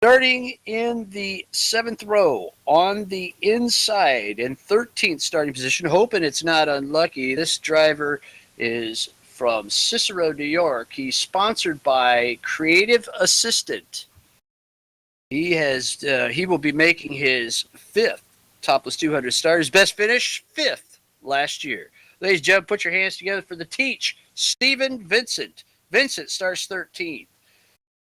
Starting in the 7th row on the inside in 13th starting position, hoping it's not unlucky. This driver is from Cicero, New York. He's sponsored by Creative Assistant. He will be making his 5th Topless 200 start. His best finish, 5th last year. Ladies and gentlemen, put your hands together for the teach, Stephen Vincent. Vincent starts 13th.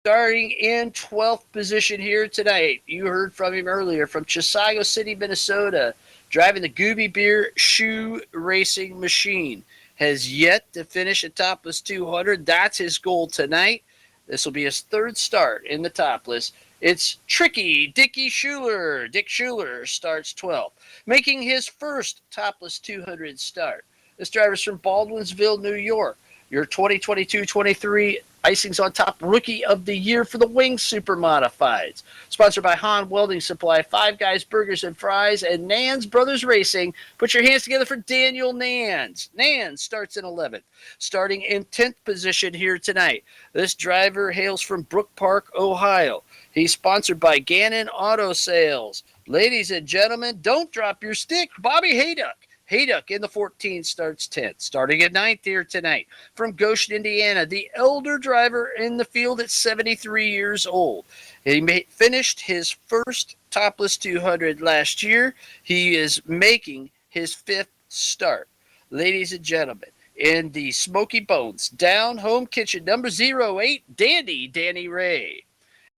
Starting in 12th position here tonight, you heard from him earlier, from Oswego City, Minnesota, driving the Gooby Beer Shoe Racing Machine. Has yet to finish a Topless 200. That's his goal tonight. This will be his 3rd start in the Topless. It's Tricky Dickie Schuler. Dick Schuler starts 12th, making his 1st Topless 200 start. This driver's from Baldwinsville, New York. Your 2022-23 Icings on Top Rookie of the Year for the Wings Supermodifieds. Sponsored by Han Welding Supply, Five Guys Burgers and Fries, and Nans Brothers Racing. Put your hands together for Daniel Nans. Nans starts in 11th. Starting in 10th position here tonight. This driver hails from Brook Park, Ohio. He's sponsored by Gannon Auto Sales. Ladies and gentlemen, don't drop your stick. Bobby Hayduck. Hayduck in the 14th starts 10th. Starting at 9th here tonight from Goshen, Indiana, the elder driver in the field at 73 years old. He finished his first Topless 200 last year. He is making his 5th start. Ladies and gentlemen, in the Smoky Bones Down Home Kitchen, number 08, Danny Ray.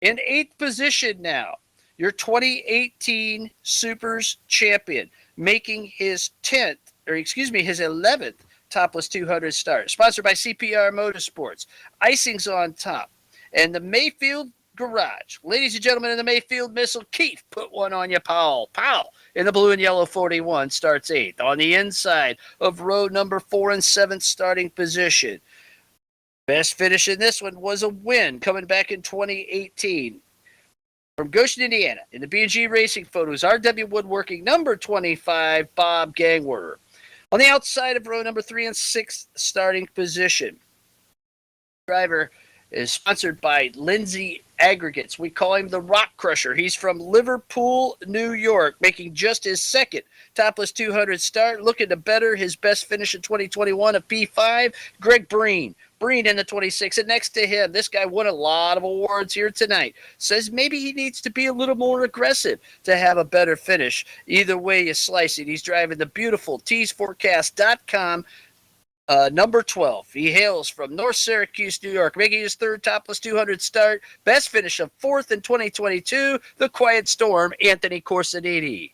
In 8th position now, your 2018 SUPRS champion, making his 11th Topless 200 start. Sponsored by CPR Motorsports, Icings on Top, and the Mayfield Garage. Ladies and gentlemen, in the Mayfield Missile, Keith, put one on you, Powell. Powell in the blue and yellow 41 starts 8th. On the inside of row number 4 and 7th starting position. Best finish in this one was a win coming back in 2018. From Goshen, Indiana, in the B&G Racing Photos, RW Woodworking, number 25, Bob Gangwer. On the outside of row number 3 and 6 starting position, driver is sponsored by Lindsay Aggregates. We call him the Rock Crusher. He's from Liverpool, New York, making just his 2nd Topless 200 start, looking to better his best finish in 2021 of P5, Greg Breen. Breen in the 26, and next to him, this guy won a lot of awards here tonight. Says maybe he needs to be a little more aggressive to have a better finish. Either way you slice it, he's driving the beautiful teesforecast.com number 12. He hails from North Syracuse, New York, making his 3rd Topless 200 start. Best finish of 4th in 2022, the Quiet Storm, Anthony Corsadini.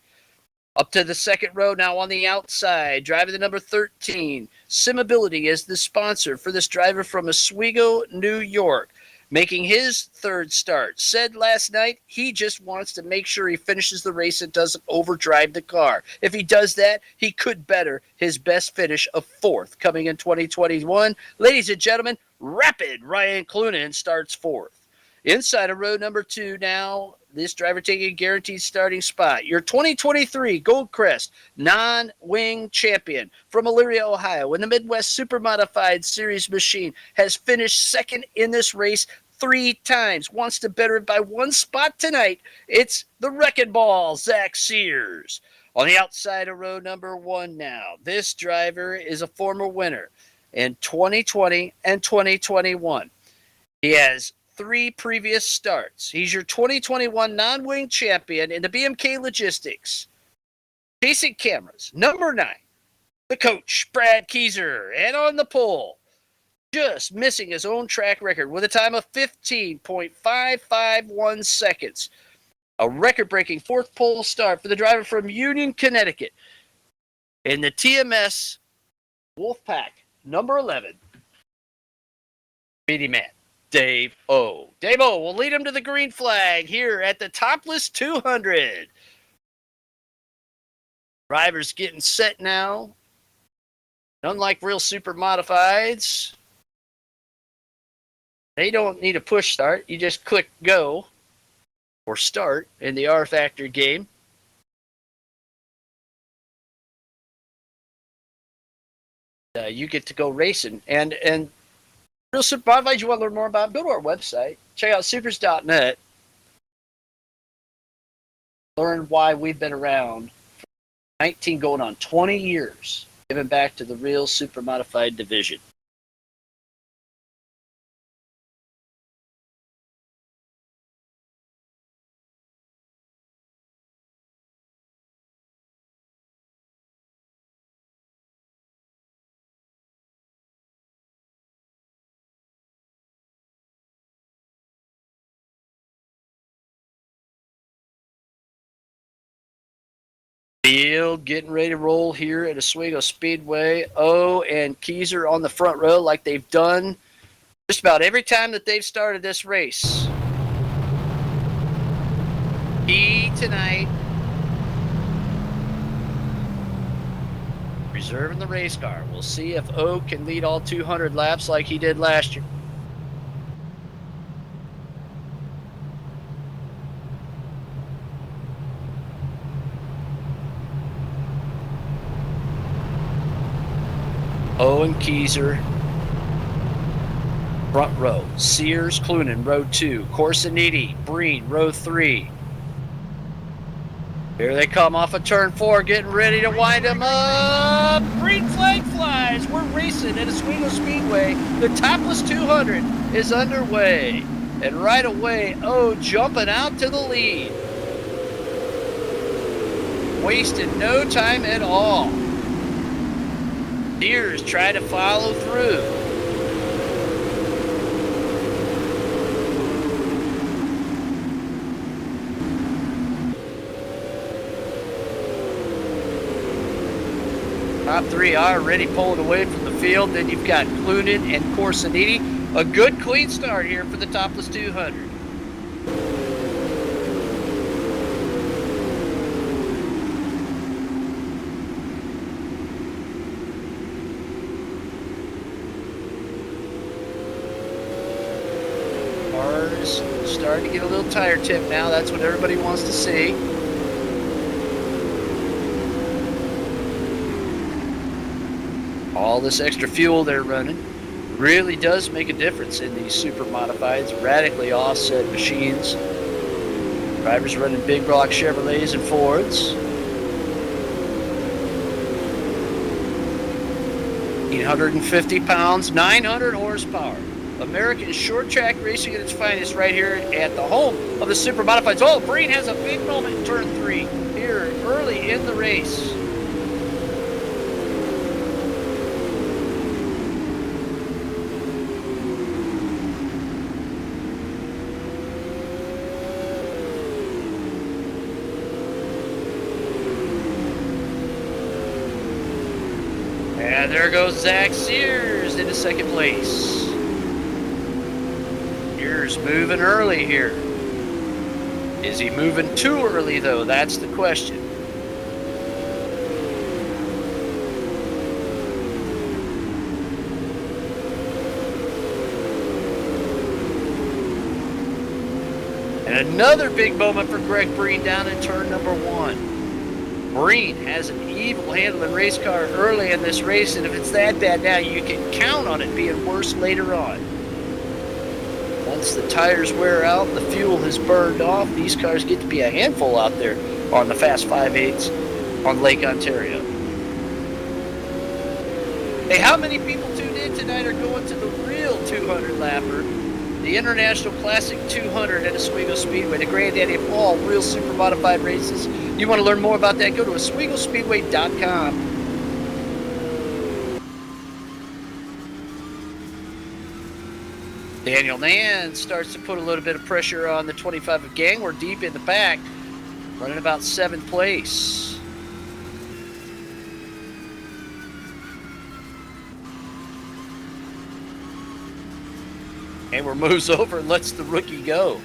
Up to the 2nd row now on the outside, driving the number 13. Simability is the sponsor for this driver from Oswego, New York, making his 3rd start. Said last night he just wants to make sure he finishes the race and doesn't overdrive the car. If he does that, he could better his best finish of 4th coming in 2021. Ladies and gentlemen, Rapid Ryan Clunan starts 4th. Inside of row number 2 now, this driver taking a guaranteed starting spot. Your 2023 Goldcrest non-wing champion from Elyria, Ohio, in the Midwest Supermodified Series machine, has finished 2nd in this race 3 times. Wants to better it by 1 spot tonight. It's the Wrecking Ball, Zach Sears. On the outside of row number 1 now, this driver is a former winner in 2020 and 2021. He has 3 previous starts. He's your 2021 non-wing champion in the BMK Logistics. Chasing cameras, number 9, the coach, Brad Keyser. And on the pole, just missing his own track record with a time of 15.551 seconds. A record-breaking 4th pole start for the driver from Union, Connecticut. In the TMS Wolfpack, number 11, Speedy Man, Dave O. Dave O will lead him to the green flag here at the Topless 200. Drivers getting set now. Unlike real super modifieds, they don't need a push start. You just click go or start in the rFactor game. You get to go racing. And real super modifieds you want to learn more about, go to our website. Check out supers.net. Learn why we've been around for 19 going on 20 years, giving back to the real super modified division. Field getting ready to roll here at Oswego Speedway. And Keyser on the front row like they've done just about every time that they've started this race. Key tonight, reserving the race car. We'll see if O can lead all 200 laps like he did last year. Owen Keyser, front row. Sears, Clunan, row 2. Corsiniti, Breen, row 3. Here they come off of turn 4, getting ready to wind them up. Green flag flies. We're racing at Oswego Speedway. The Topless 200 is underway. And right away, O jumping out to the lead. Wasted no time at all. Sears trying to follow through. Top 3 are already pulling away from the field. Then you've got Clunan and Corsiniti. A good clean start here for the Topless 200. Cars starting to get a little tire tip now. That's what everybody wants to see. All this extra fuel they're running really does make a difference in these super modifieds, radically offset machines. Drivers running big block Chevrolets and Fords. 850 pounds, 900 horsepower. American short track racing at its finest right here at the home of the super modifieds. Oh, Breen has a big moment in turn 3 here early in the race. And there goes Zach Sears into second place. Sears moving early here. Is he moving too early, though? That's the question. And another big moment for Greg Breen down in turn number 1. Breen has an evil handling race car early in this race, and if it's that bad now, you can count on it being worse later on. Once the tires wear out, the fuel has burned off, these cars get to be a handful out there on the fast 5/8s on Lake Ontario. Hey, how many people tuned in tonight are going to the real 200 lapper? The International Classic 200 at Oswego Speedway, the granddaddy of all real super modified races. You want to learn more about that, go to OswegoSpeedway.com. Daniel Nance starts to put a little bit of pressure on the 25 of Gang. We're deep in the back, running about 7th place. Hammer moves over and lets the rookie go.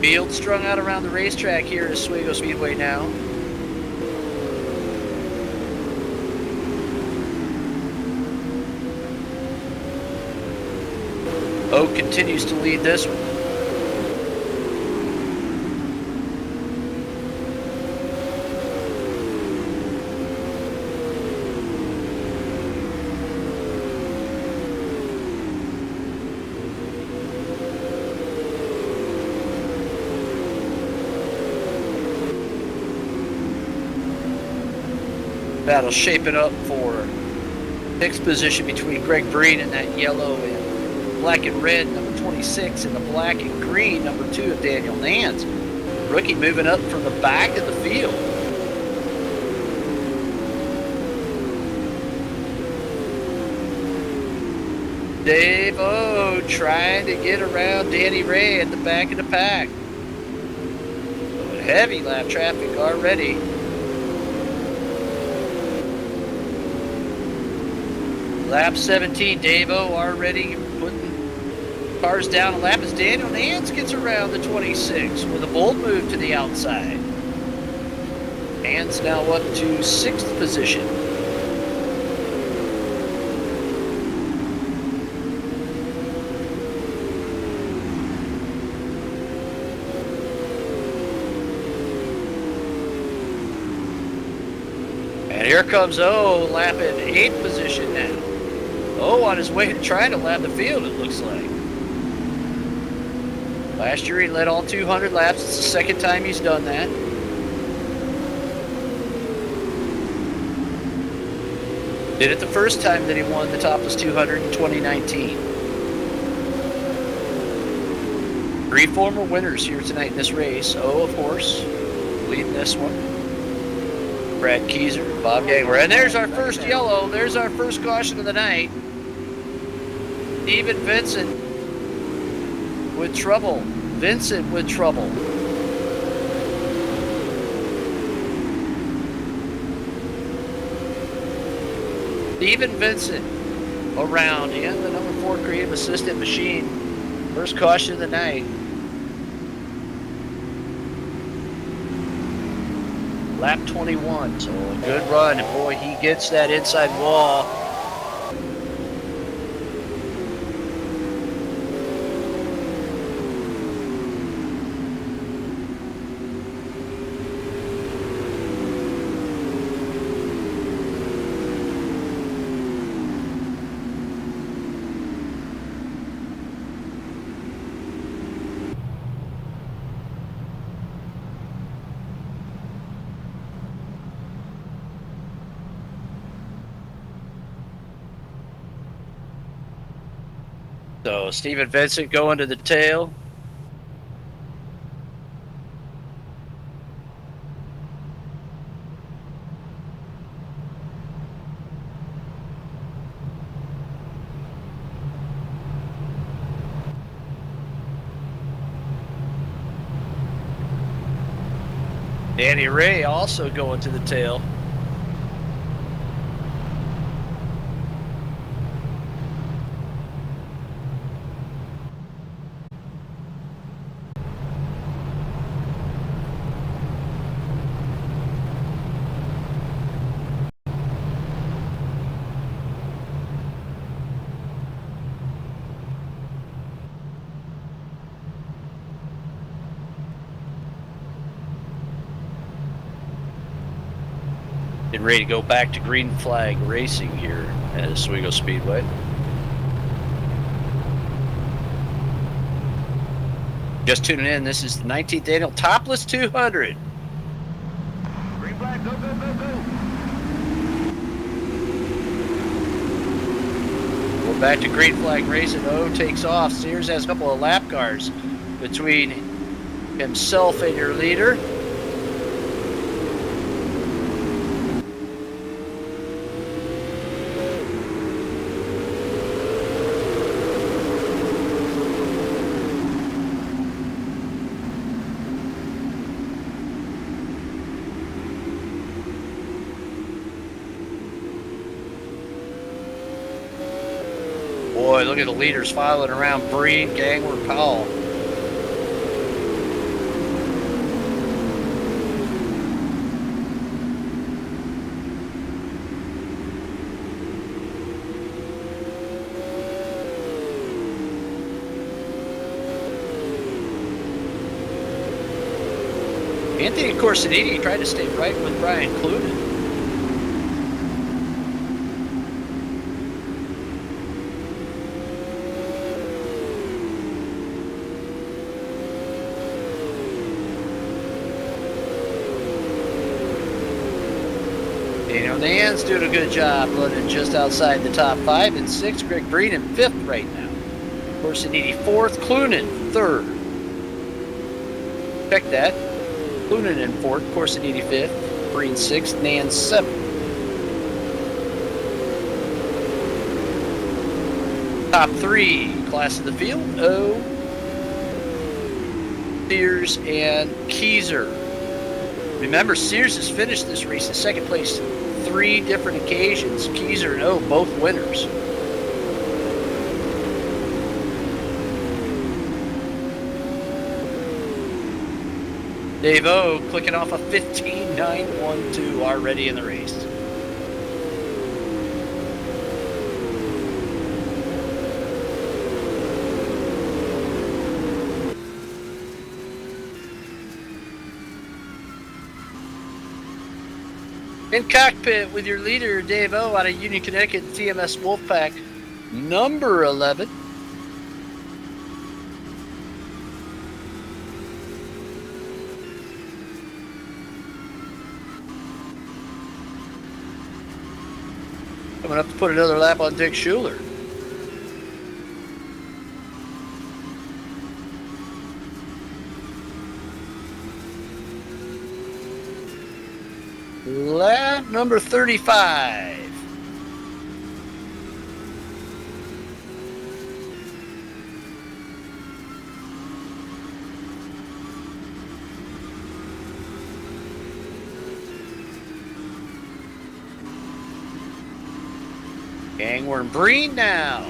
Field strung out around the racetrack here at Oswego Speedway now. Oak continues to lead this one. Battle shaping up for sixth position between Greg Breen and that yellow and black and red number 26 and the black and green number 2 of Daniel Nance. Rookie moving up from the back of the field. Dave O trying to get around Danny Ray at the back of the pack. Heavy lap traffic already. Lap 17, Dave-O already putting cars down a lap as Daniel Nance gets around the 26 with a bold move to the outside. Nance now up to 6th position. And here comes O, lapping 8th position now. Oh, on his way to trying to lap the field, it looks like. Last year he led all 200 laps. It's the second time he's done that. Did it the first time that he won the Topless 200 in 2019. 3 former winners here tonight in this race. Oh, of course, leading this one. Brad Keyser, Bob Gangler. And there's our first yellow. There's our first caution of the night. Steven Vincent with trouble. Vincent with trouble. Steven Vincent around in the number 4 Creative Assistant machine. First caution of the night. Lap 21, so a good run. And boy, he gets that inside wall. So Steven Vincent going to the tail. Danny Ray also going to the tail. Getting ready to go back to green flag racing here at Oswego Speedway. Just tuning in, this is the 19th Annual Topless 200. Green flag, go, go, go, go. We're back to green flag racing. O takes off. Sears has a couple of lap cars between himself and your leader. Boy, look at the leaders filing around Breen, Gangler, Powell. Anthony Corsiniti tried to stay right with Brian Clunan. Daniel Nance doing a good job running just outside the top 5 and 6. Greg Breen in 5th right now. Corsiniti 4th, Clunan 3rd. Check that. Clunan in 4th, Corsiniti 5th, Breen 6th, Nance 7th. Top 3, class of the field, Sears and Keyser. Remember, Sears has finished this race in 2nd place 3 different occasions. Keyser and O both winners. Dave O clicking off a 15.912 already in the race. In cockpit with your leader, Dave O, out of Union, Connecticut, TMS Wolfpack, number 11. Coming up to put another lap on Dick Schuler. Lap number 35. Gangworm Breen now.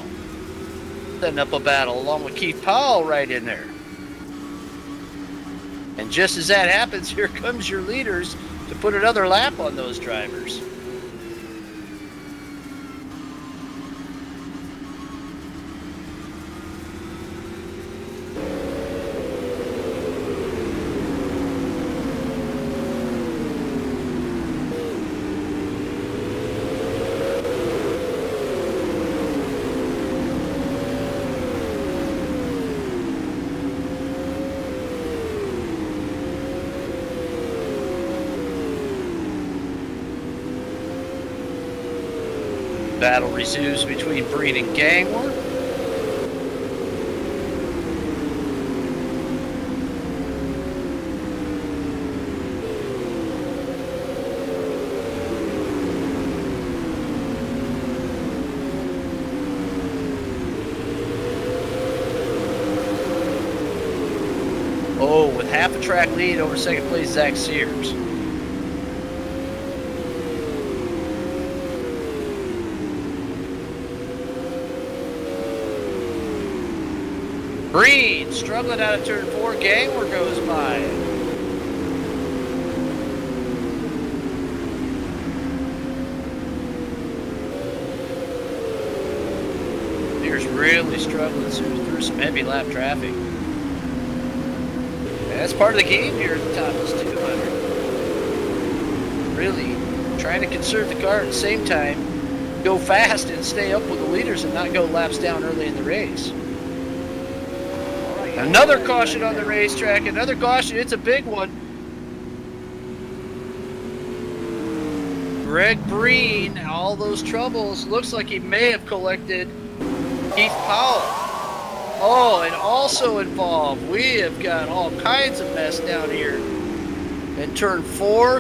Setting up a battle along with Keith Powell right in there. And just as that happens, here comes your leaders to put another lap on those drivers. Battle resumes between Breen and Gangworm. Oh, with half a track lead over 2nd place, Zach Sears. Breen struggling out of turn 4. Gangworm goes by. Sears really struggling through some heavy lap traffic. That's part of the game here at the Topless 200. Really trying to conserve the car at the same time, go fast and stay up with the leaders and not go laps down early in the race. Another caution on the racetrack, another caution, it's a big one. Greg Breen, all those troubles, looks like he may have collected Keith Powell. Oh, and also involved, we have got all kinds of mess down here. In turn 4,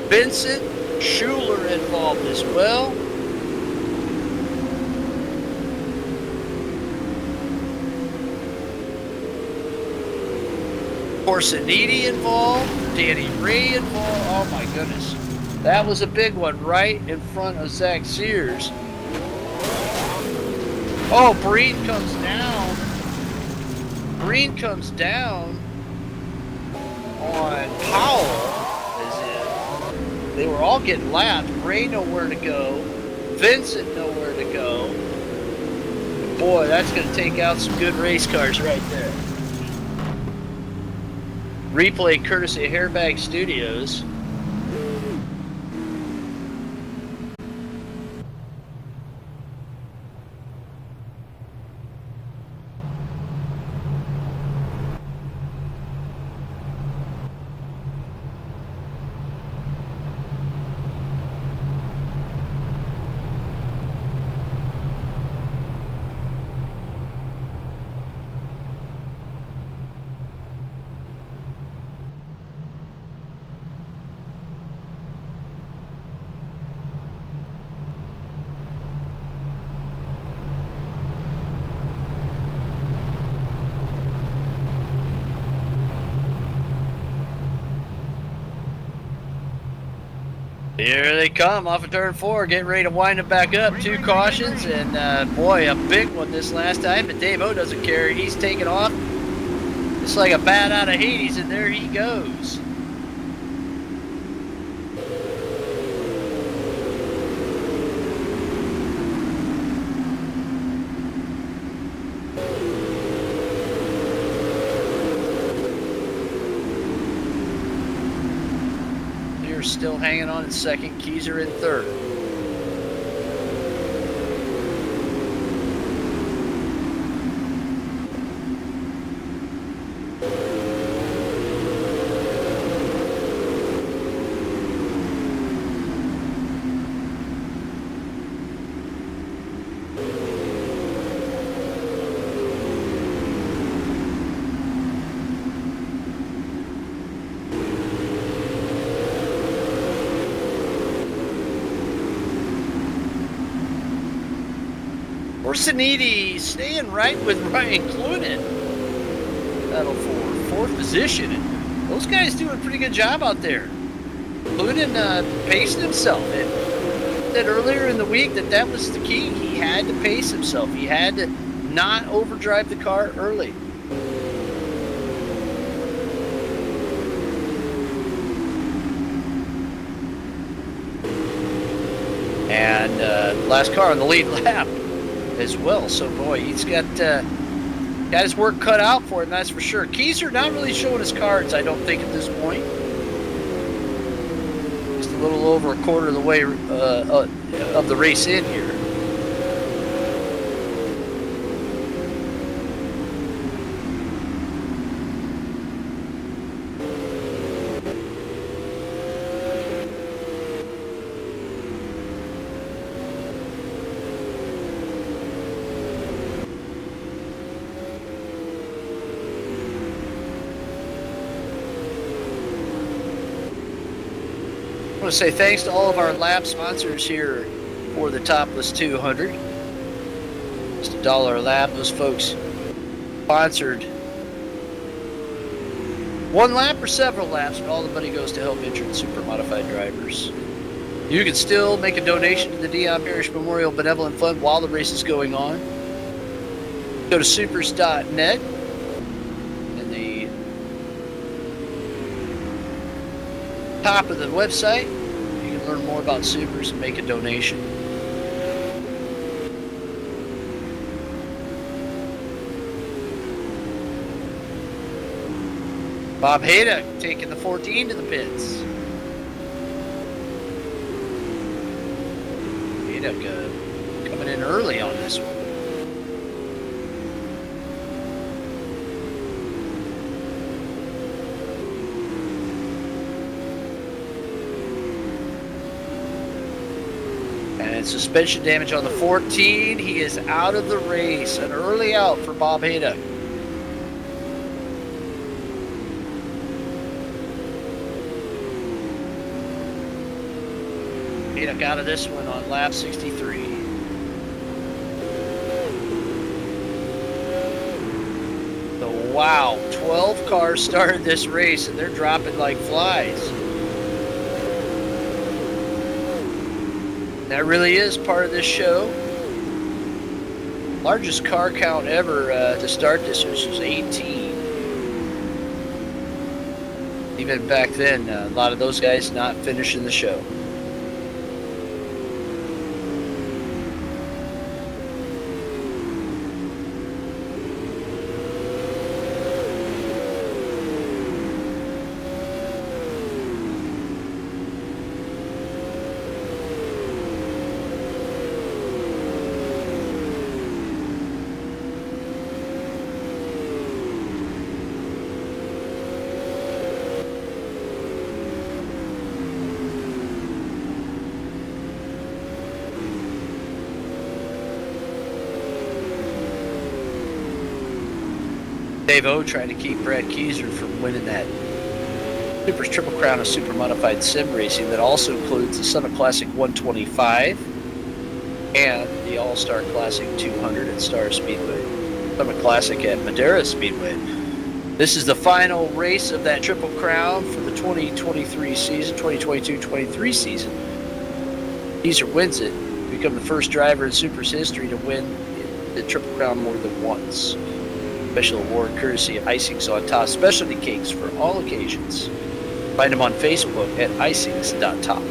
Vincent Schuler involved as well. Corsiniti involved, Danny Ray involved. Oh my goodness. That was a big one right in front of Zach Sears. Oh, Breen comes down. Breen comes down on Powell. They were all getting lapped. Ray nowhere to go. Vincent nowhere to go. Boy, that's going to take out some good race cars right there. Replay courtesy of Hairbag Studios. Here they come off of turn 4, getting ready to wind it back up. Two cautions, and boy, a big one this last time, but Dave O doesn't care. He's taking off. It's like a bat out of Hades, and there he goes. Still hanging on in second. Keyser in third. Orsaniti staying right with Ryan Clunin. Battle for fourth position. And those guys doing a pretty good job out there. Clunin pacing himself. And said earlier in the week that was the key. He had to pace himself. He had to not overdrive the car early. And last car on the lead lap as well. So boy, he's got his work cut out for him, that's for sure. Keyser not really showing his cards, I don't think, at this point. Just a little over a quarter of the way of the race in here. I want to say thanks to all of our lap sponsors here for the Topless 200. Just $1 a lap. Those folks sponsored one lap or several laps, but all the money goes to help injured Supermodified drivers. You can still make a donation to the Dion Parrish Memorial Benevolent Fund while the race is going on. Go to SUPRS.net. Top of the website, you can learn more about SUPRS and make a donation. Bob Haydock taking the 14 to the pits. Haydock coming in early on this one. And suspension damage on the 14. He is out of the race. An early out for Bob Haydock. Haydock out of this one on lap 63. So wow, 12 cars started this race and they're dropping like flies. That really is part of this show. Largest car count ever to start this was 18. Even back then, a lot of those guys not finishing the show. Dave O trying to keep Brad Keyser from winning that SUPRS Triple Crown of Super Modified Sim Racing that also includes the Summit Classic 125 and the All-Star Classic 200 at Star Speedway. Summit Classic at Madera Speedway. This is the final race of that Triple Crown for the 2023 season, 2022-23 season. Keyser wins it, become the first driver in SUPRS history to win the Triple Crown more than once. Special award courtesy of Icings on Top Specialty Cakes for all occasions. Find them on Facebook at icings.top.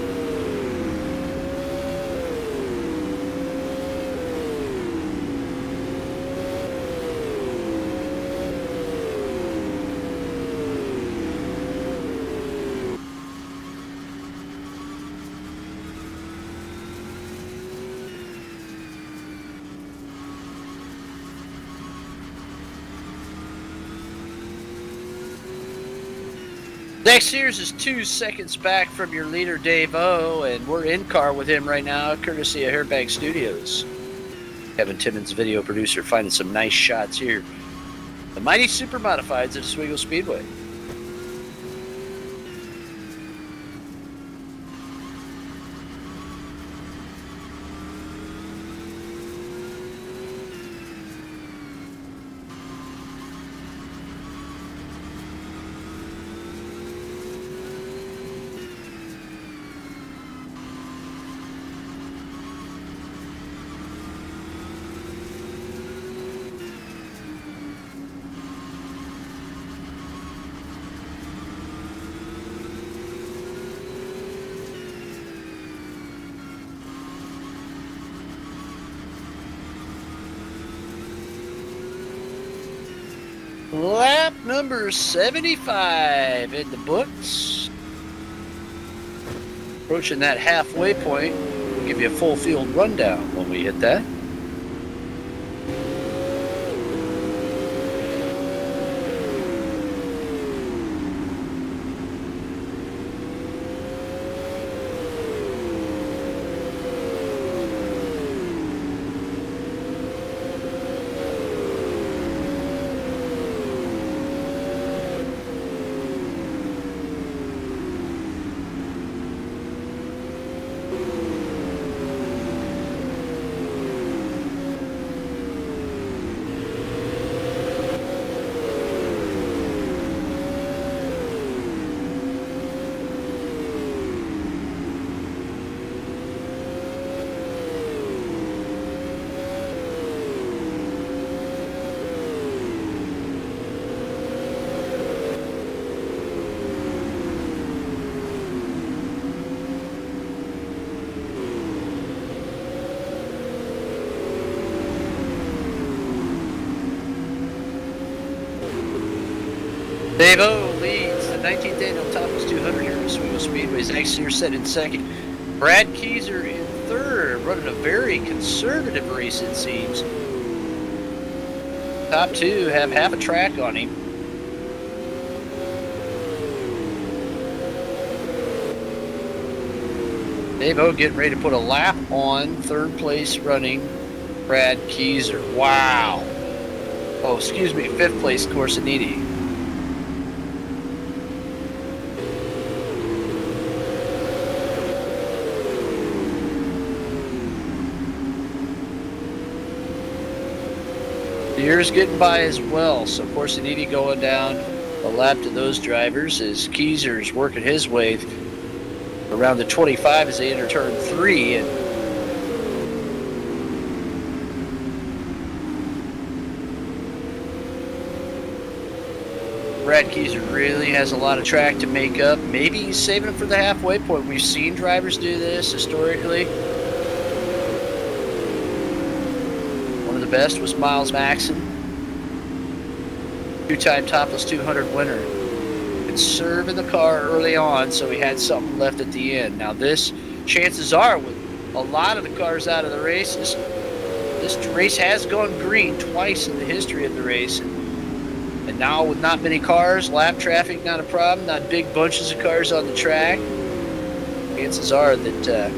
Zach Sears is 2 seconds back from your leader, Dave O, and we're in car with him right now, courtesy of Hairbag Studios. Kevin Timmons, video producer, finding some nice shots here. The mighty Super Modifieds at Oswego Speedway. Lap number 75 in the books. Approaching that halfway point. We'll give you a full field rundown when we hit that. Dave O leads the 19th Annual Topless 200 here at Oswego Speedway. Zach Sears set in second. Brad Keyser in third, running a very conservative race, it seems. Top two have half a track on him. Dave O getting ready to put a lap on third place running Brad Keyser. Wow. Oh, excuse me, fifth place Corsiniti. Year's getting by as well, so Corsiniti going down a lap to those drivers as Keyser's working his way around the 25 as they enter turn 3. And Brad Keyser really has a lot of track to make up. Maybe he's saving it for the halfway point. We've seen drivers do this historically. The best was Miles Maxon, two-time Topless 200 winner. Conserving the car early on, so he had something left at the end. Now this, chances are, with a lot of the cars out of the races, this race has gone green twice in the history of the race. And now with not many cars, lap traffic not a problem, not big bunches of cars on the track, chances are that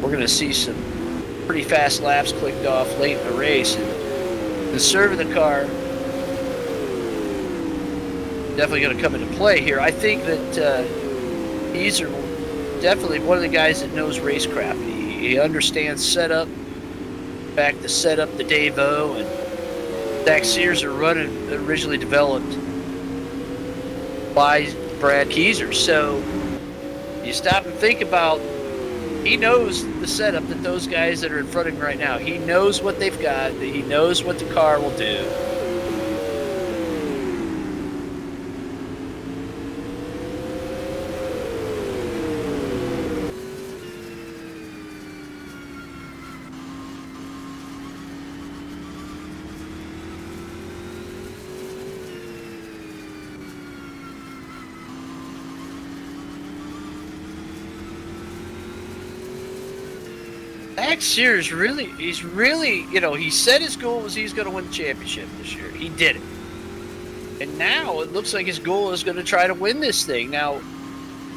we're going to see some pretty fast laps clicked off late in the race. And conserving the car definitely going to come into play here. I think that he's definitely one of the guys that knows racecraft. He understands setup. In fact, the setup, the Dave-O, and Zach Sears are originally developed by Brad Keyser. So you stop and think about, he knows the setup that those guys that are in front of him right now, he knows what they've got, he knows what the car will do. Zach Sears he's really, he said his goal was he's going to win the championship this year. He did it. And now it looks like his goal is going to try to win this thing. Now,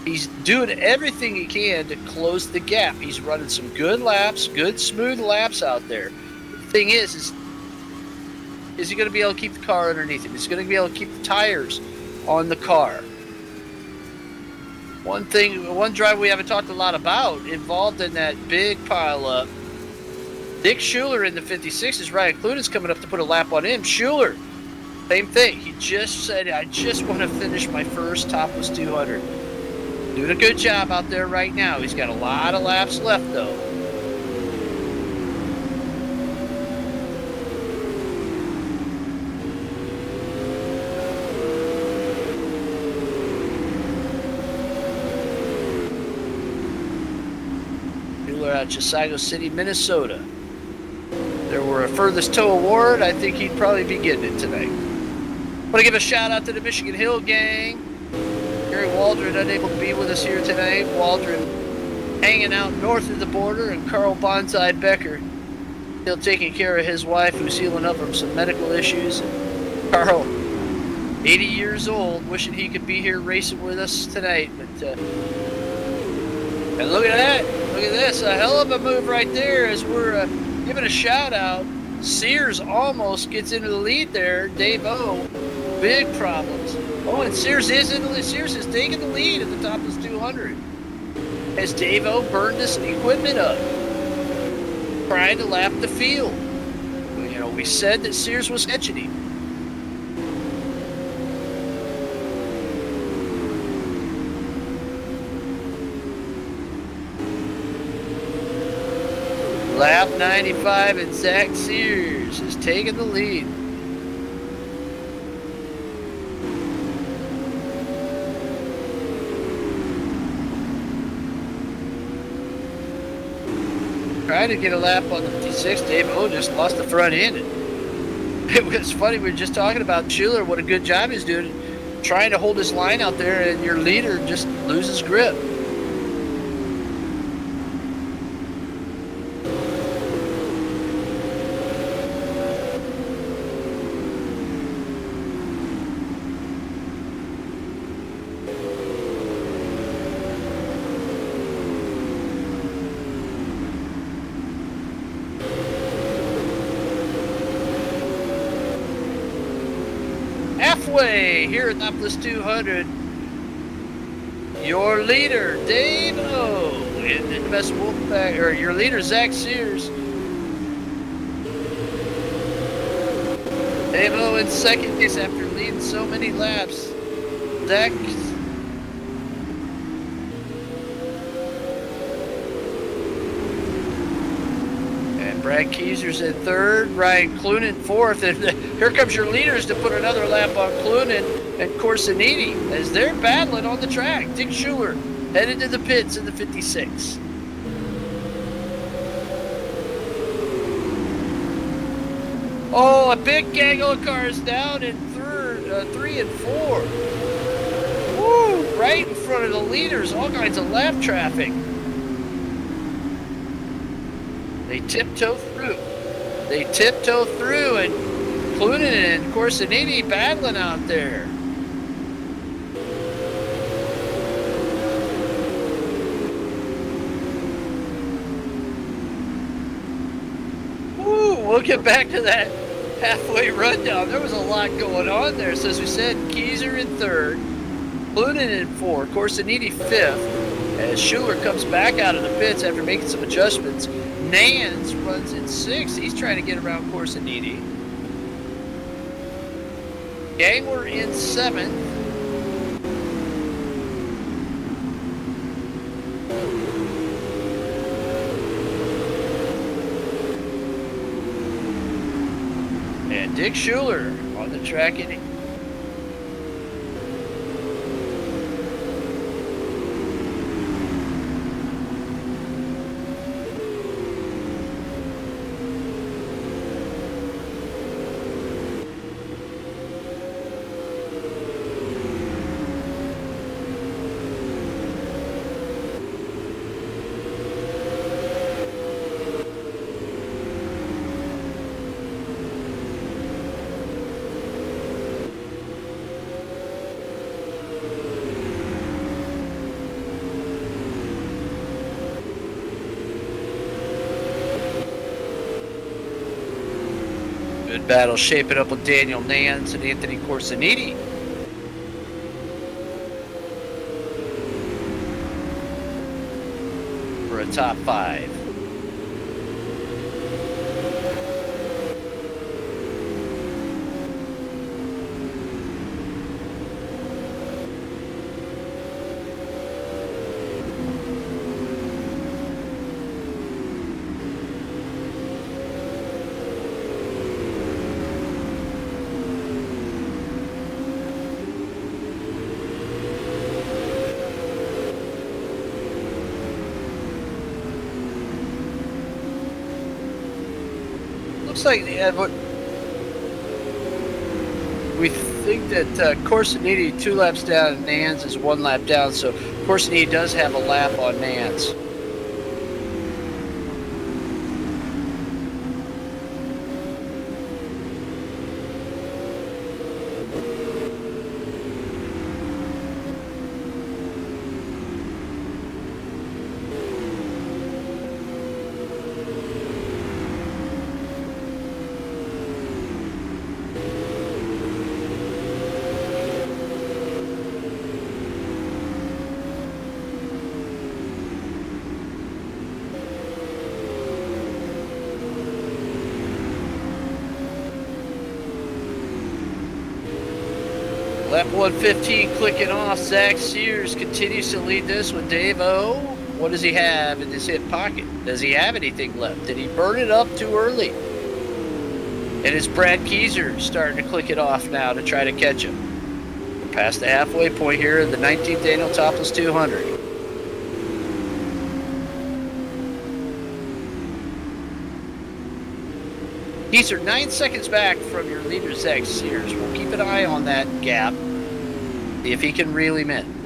he's doing everything he can to close the gap. He's running some good laps, good smooth laps out there. The thing is he going to be able to keep the car underneath him? Is he going to be able to keep the tires on the car? One driver we haven't talked a lot about involved in that big pileup. Dick Schuler in the 56s. Ryan Clunen's coming up to put a lap on him. Schuler, same thing. He just said, I just want to finish my first Topless 200. Doing a good job out there right now. He's got a lot of laps left, though. Out Oswego City, Minnesota. There were a furthest tow award. I think he'd probably be getting it tonight. I want to give a shout out to the Michigan Hill gang. Gary Waldron unable to be with us here tonight. Waldron hanging out north of the border, and Carl Bonsai Becker still taking care of his wife who's healing up from some medical issues. Carl, 80 years old, wishing he could be here racing with us tonight. But and look at that. Look at this. A hell of a move right there as we're giving a shout out. Sears almost gets into the lead there. Dave-O, big problems. Oh, and Sears is taking the lead at the Topless 200. As Dave-O burned this equipment up, trying to lap the field. We said that Sears was catching him. Lap 95, and Zach Sears is taking the lead. Trying to get a lap on the 56. Dave-O just lost the front end. It was funny, we were just talking about Schuler, what a good job he's doing, trying to hold his line out there, and your leader just loses grip. Halfway here at Topless 200, your leader Dave-O in the best Wolfpack, or your leader Zach Sears. Dave-O in second place after leading so many laps. Zach Brad Keyser's in third, Ryan Clunen fourth, and here comes your leaders to put another lap on Clunen and Corsinini as they're battling on the track. Dick Schuler headed to the pits in the 56. Oh, a big gaggle of cars down in third, 3 and 4. Woo, right in front of the leaders, all kinds of lap traffic. They tiptoe through. And Clunen and Corsinini battling out there. Woo, we'll get back to that halfway rundown. There was a lot going on there. So as we said, Keyser in third, Clunan in fourth, Corsiniti fifth, as Schuler comes back out of the pits after making some adjustments. Nance runs in sixth. He's trying to get around Corsiniti. Gangler in seventh. And Dick Schuler on the track in good battle shaping up with Daniel Nance and Anthony Corsiniti. For a top five. Looks like we think that Corsiniti 2 laps down and Nance is 1 lap down, so Corsiniti does have a lap on Nance. Lap 115 clicking off. Zach Sears continues to lead this with Dave O. What does he have in his hip pocket? Does he have anything left? Did he burn it up too early? And it's Brad Keyser starting to click it off now to try to catch him. We're past the halfway point here in the 19th Annual Topless 200. Keyser 9 seconds back from your leader, Zach Sears. We'll keep an eye on that gap, see if he can reel him in.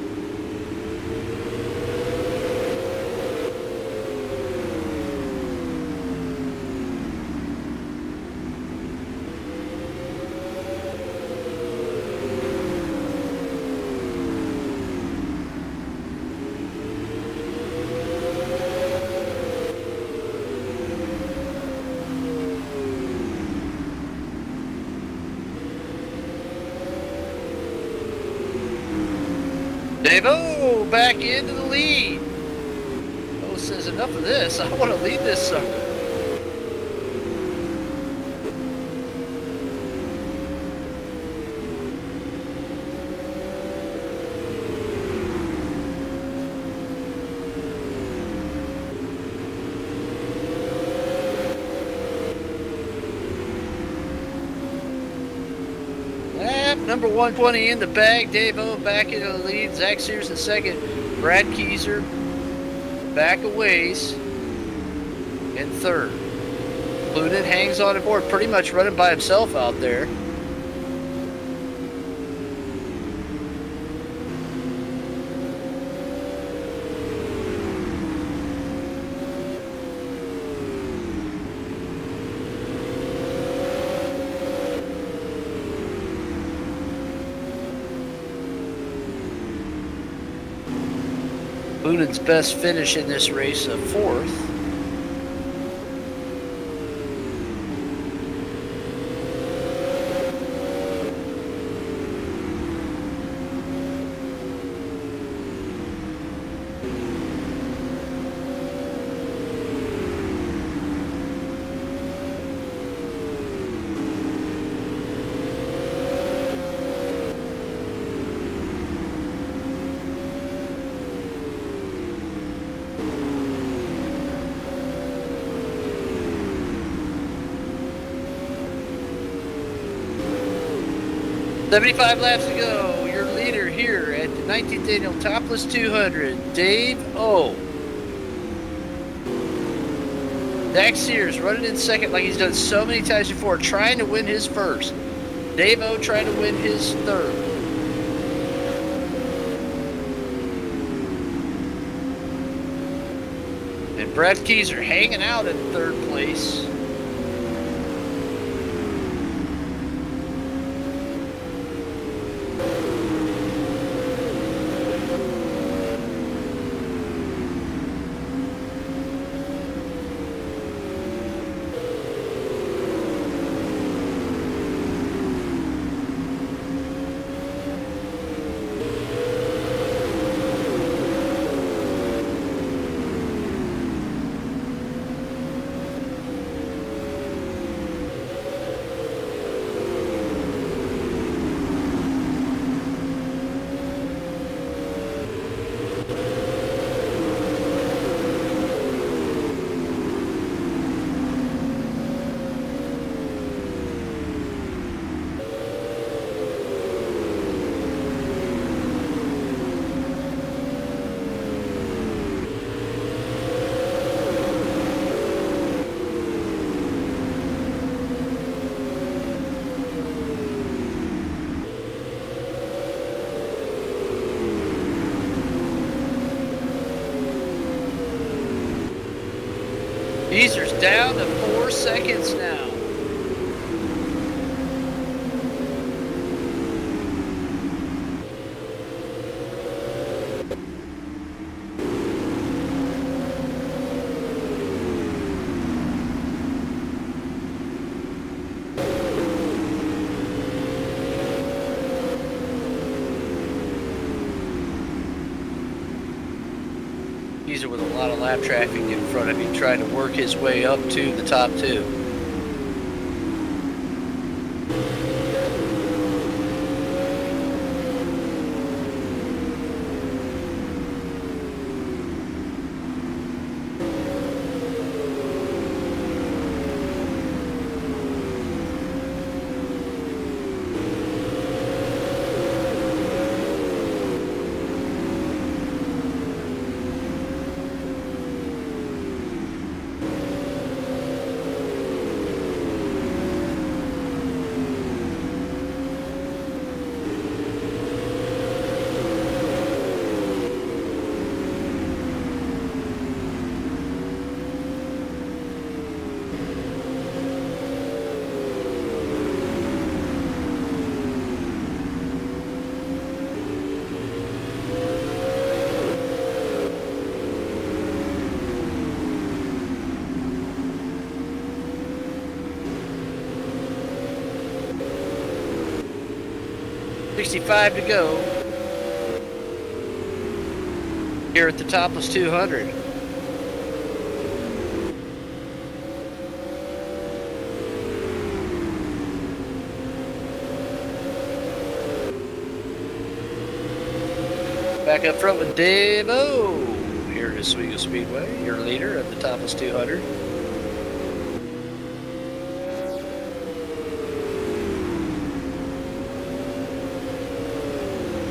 Dave-O back into the lead. O says, enough of this. I want to lead this sucker. Number 120 in the bag. Dave-O back into the lead. Zach Sears in second. Brad Keyser back a ways in third. Clunan hangs on the board, pretty much running by himself out there. Clunan's best finish in this race, a fourth. 75 laps to go. Your leader here at the 19th Annual Topless 200, Dave O. Dax Sears running in second like he's done so many times before, trying to win his first. Dave O trying to win his third. And Brad Keyser hanging out in third place. Keyser's down to 4 seconds now. Keyser with a lot of lap traffic in front of him, trying to work his way up to the top two. .65 to go here at the Topless 200. Back up front with Dave O here at Oswego Speedway, your leader at the Topless 200.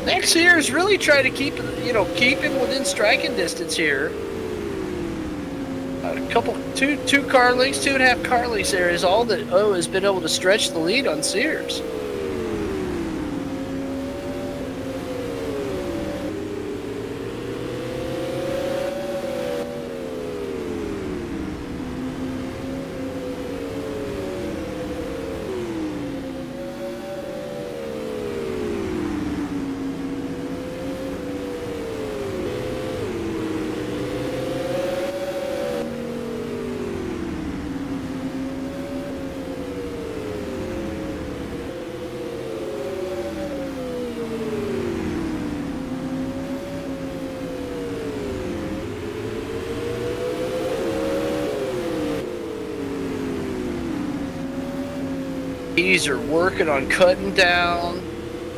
Next here is really trying to keep him within striking distance here. A couple, two car lengths, 2.5 car lengths there is all that O has been able to stretch the lead on Sears. He's working on cutting down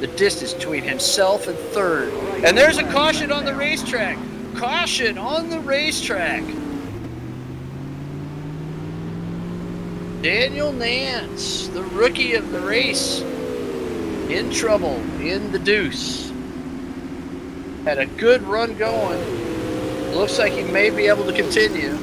the distance between himself and third. And there's a caution on the racetrack. Caution on the racetrack. Daniel Nance, the rookie of the race, in trouble in the deuce. Had a good run going. Looks like he may be able to continue.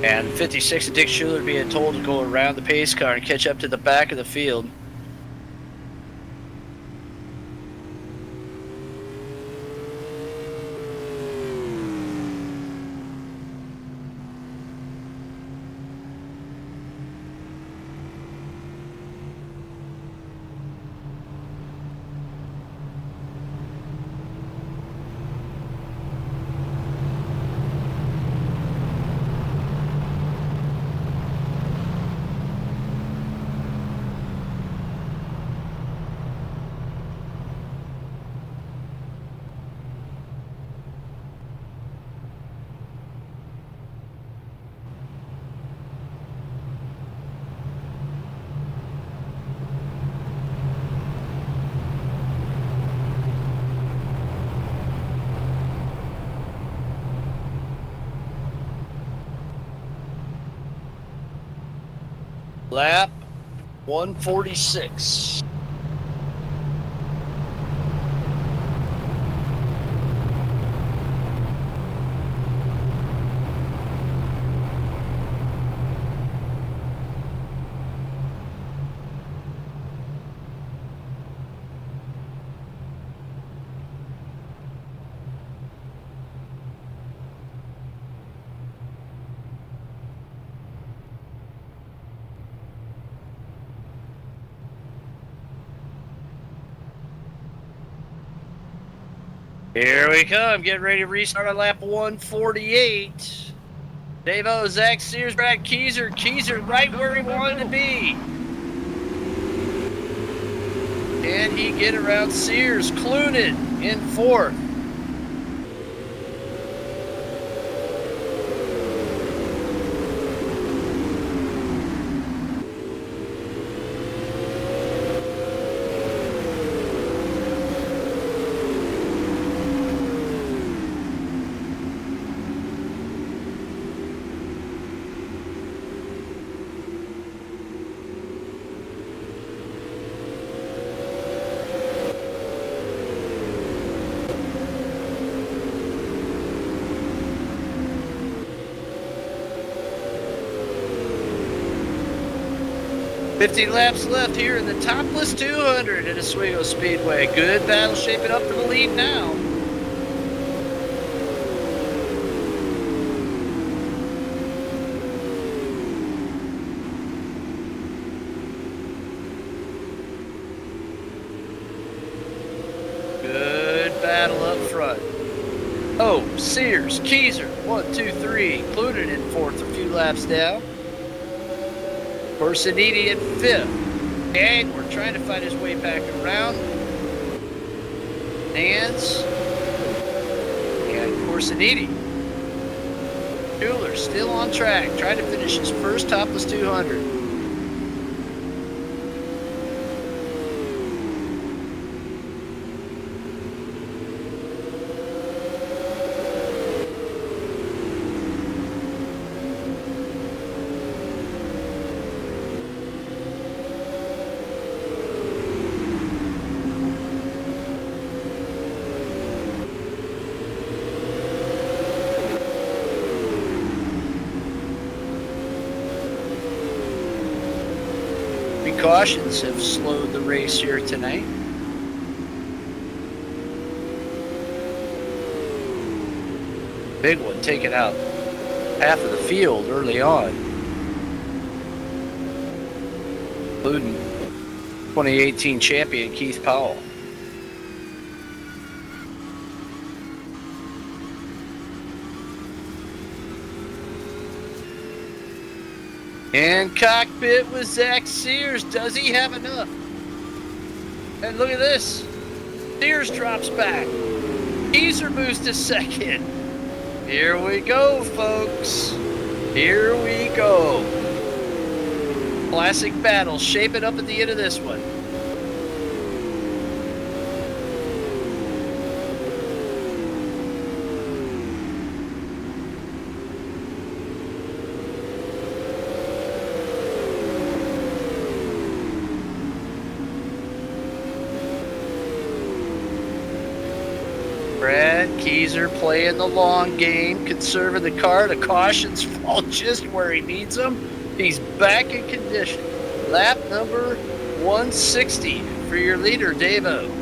And 56 Dick Schuler being told to go around the pace car and catch up to the back of the field. Lap 146. Here we come, getting ready to restart on lap 148. Dave-O, Zach Sears, Brad Keyser. Keyser right where he wanted to be. Can he get around Sears? Clunin in fourth. $15 laps left here in the Topless 200 at Oswego Speedway. Good battle shaping up for the lead now. Good battle up front. Oh, Sears, Keyser, 1, 2, 3. Clunin in fourth, a few laps down. Corsiniti in fifth. And we're trying to find his way back around. Nance. And Corsiniti. Schuler still on track, trying to finish his first Topless 200. cautions have slowed the race here tonight. Big one taking out half of the field early on, including 2018 champion Keith Powell. And cockpit with Zach Sears. Does he have enough? And look at this. Sears drops back. Geezer moves to second. Here we go, folks. Here we go. Classic battle shaping up at the end of this one. Brad Keezer playing the long game, conserving the car. The cautions fall just where he needs them. He's back in condition. Lap number 160 for your leader, Dave-O.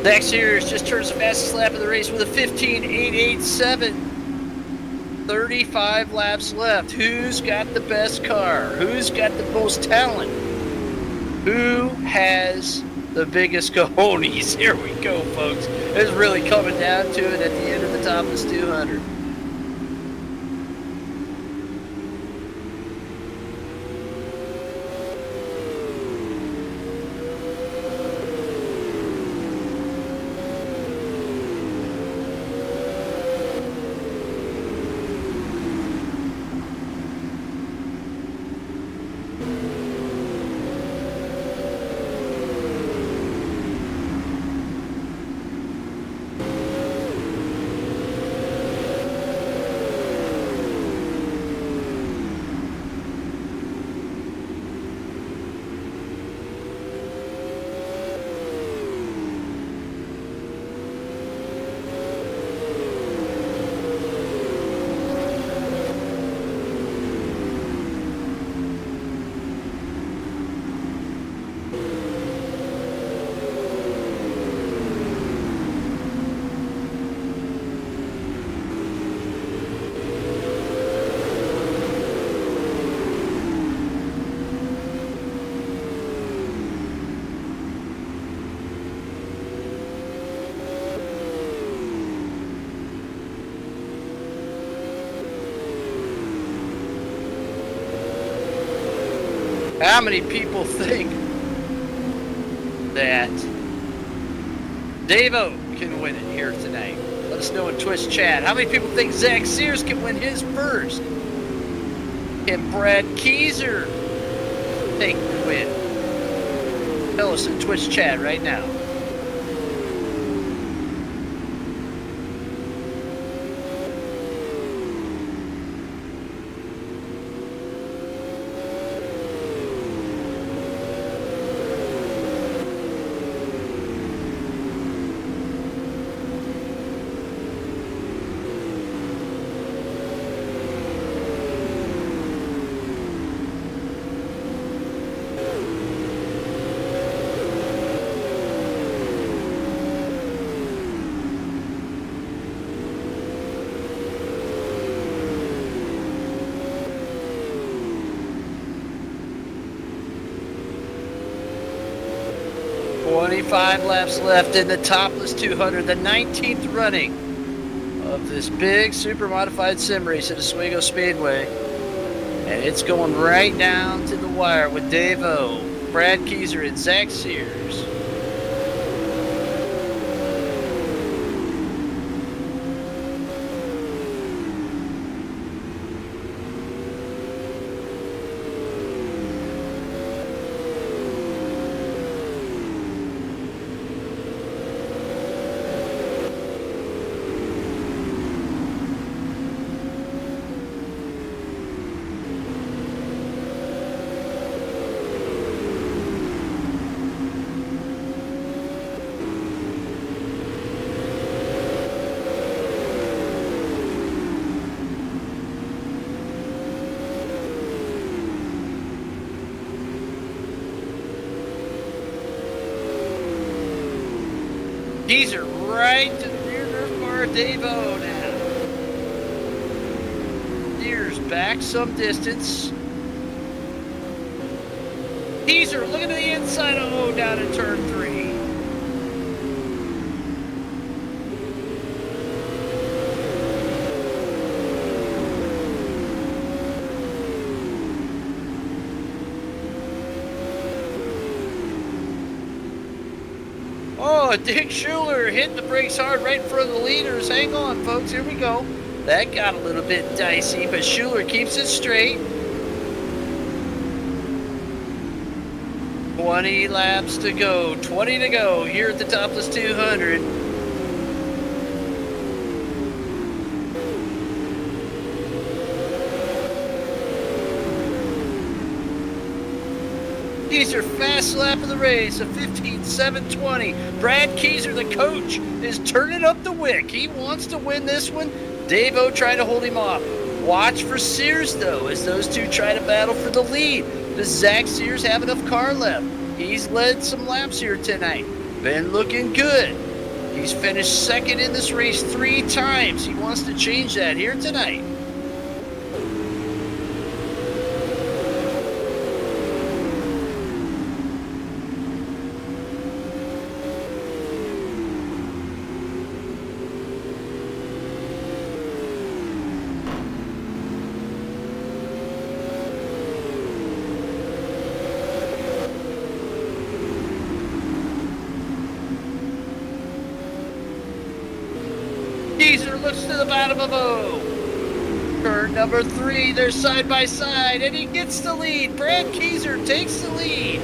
Zach Sears just turns the fastest lap of the race with a 15.887. 35 laps left. Who's got the best car? Who's got the most talent? Who has the biggest cojones? Here we go, folks. It's really coming down to it at the end of the Topless 200. How many people think that Dave-O can win it here tonight? Let us know in Twitch chat. How many people think Zach Sears can win his first? Can Brad Keezer take the win? Tell us in Twitch chat right now. 25 laps left in the Topless 200, the 19th running of this big super modified sim race at Oswego Speedway. And it's going right down to the wire with Dave O, Brad Keyser, and Zach Sears. Keyser right to the rear nerve bar of Dave O now. Sears back some distance. Keyser looking to the inside of O down in turn 3. Oh, Dick Schuler hitting the brakes hard right in front of the leaders. Hang on, folks. Here we go. That got a little bit dicey, but Schuler keeps it straight. 20 laps to go. 20 to go here at the Topless 200. Keyser, fast lap of the race, a 15.720. Brad Keyser, the coach, is turning up the wick. He wants to win this one. Dave-O trying to hold him off. Watch for Sears, though, as those two try to battle for the lead. Does Zach Sears have enough car left? He's led some laps here tonight. Been looking good. He's finished second in this race 3 times. He wants to change that here tonight. Keyser looks to the bottom of O. Turn number 3, they're side by side, and he gets the lead. Brad Keyser takes the lead.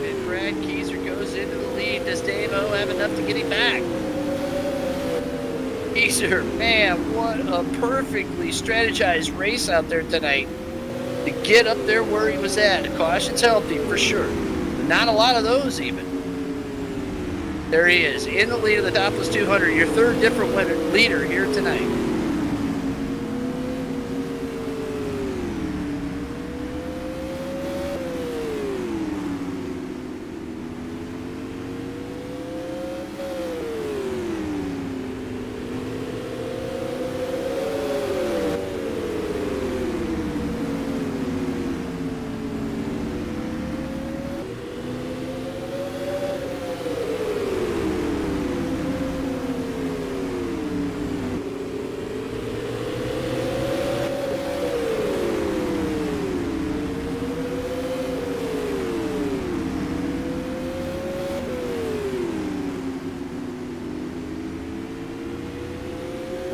And Brad Keyser goes into the lead. Does Dave-O have enough to get him back? Keyser, man, what a perfectly strategized race out there tonight to get up there where he was at. Caution's helped him for sure. Not a lot of those even. There he is, in the lead of the Topless 200, your third different leader here tonight.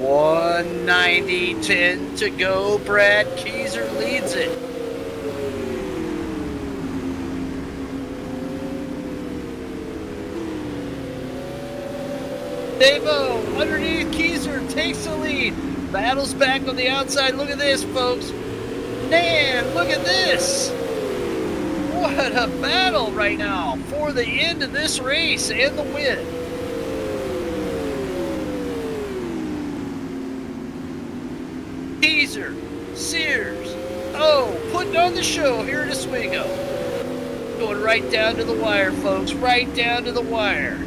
$190.10 to go. Brad Keyser leads it. Dave-O underneath Keyser takes the lead. Battles back on the outside. Look at this, folks. Man, look at this. What a battle right now for the end of this race and the win. Keyser, Sears, putting on the show here at Oswego. Going right down to the wire, folks, right down to the wire.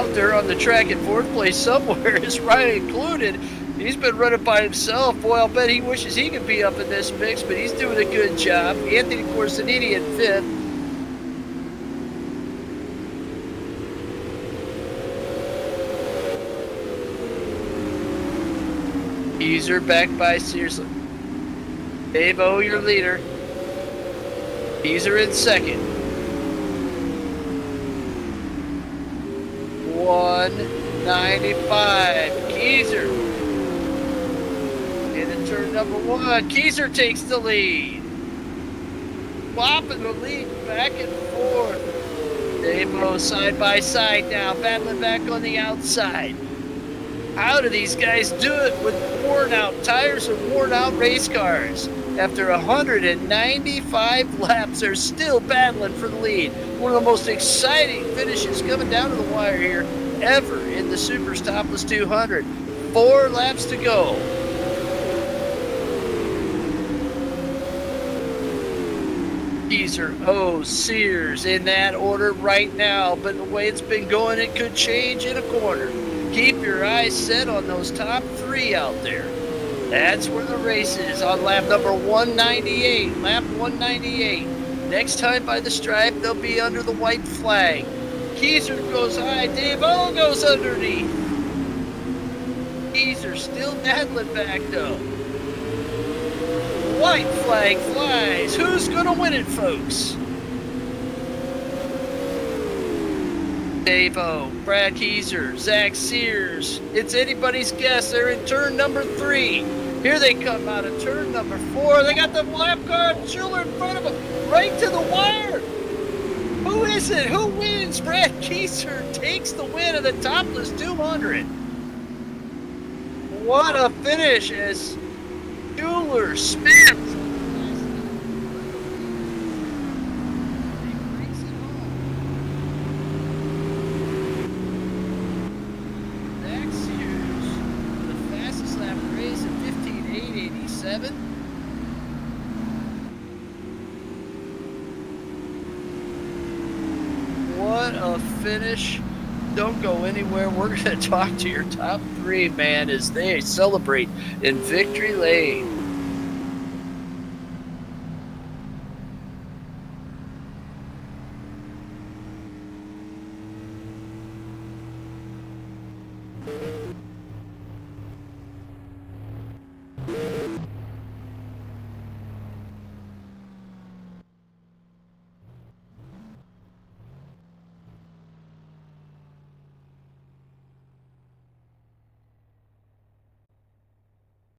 out there on the track in fourth place somewhere is Ryan included. He's been running by himself. Boy, I'll bet he wishes he could be up in this mix, but he's doing a good job. Anthony Corsinini in fifth. User back by Sears. Dave O, your leader. User in second. 195. Keezer. In turn number one. Keezer takes the lead. Whopping the lead back and forth. Dave O side by side now, battling back on the outside. How do these guys do it with worn out tires and worn out race cars? After 195 laps, they're still battling for the lead. One of the most exciting finishes coming down to the wire here ever in the SUPRS Topless 200. 4 laps to go. Keezer, O, Sears in that order right now, but the way it's been going, it could change in a corner. Keep your eyes set on those top 3 out there. That's where the race is on lap number 198. Lap 198. Next time by the stripe, they'll be under the white flag. Keezer goes high. Dave O goes underneath. Keezer still battling back though. White flag flies. Who's going to win it, folks? Dave O, Brad Keezer, Zach Sears. It's anybody's guess. They're in turn number 3. Here they come out of turn number 4. They got the lap car Schuler in front of them, right to the wire. Who is it? Who wins? Brad Keezer takes the win of the Topless 200. What a finish as Schuler spins. What a finish. Don't go anywhere. We're going to talk to your top 3, man, as they celebrate in victory lane.